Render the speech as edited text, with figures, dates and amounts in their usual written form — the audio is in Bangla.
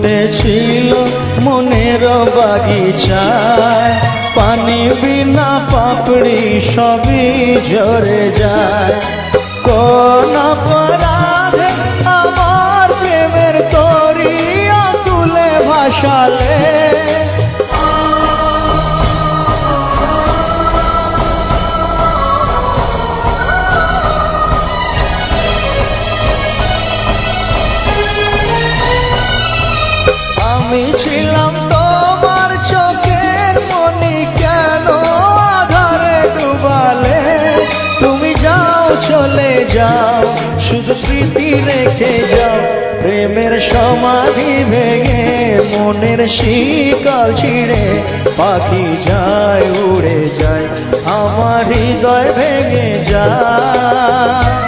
ফুটেছিল মনের বাগিচায়, পানি বিনা পাপড়ি সবই ঝরে যায়। কোন অপরাধে আমার প্রেমের তরি আকুলে ভাসালে, আমি ছিলাম তোমার চোখের মনি, কেন আধারে ডুবালে? তুমি যাও চলে যাও, শুধু স্মৃতি রেখে যাও। প্রেমের সমাধি ভেঙে মনের শিকল ছিঁড়ে পাখি যায় উড়ে যায়, আমার হৃদয় ভেঙে যায়।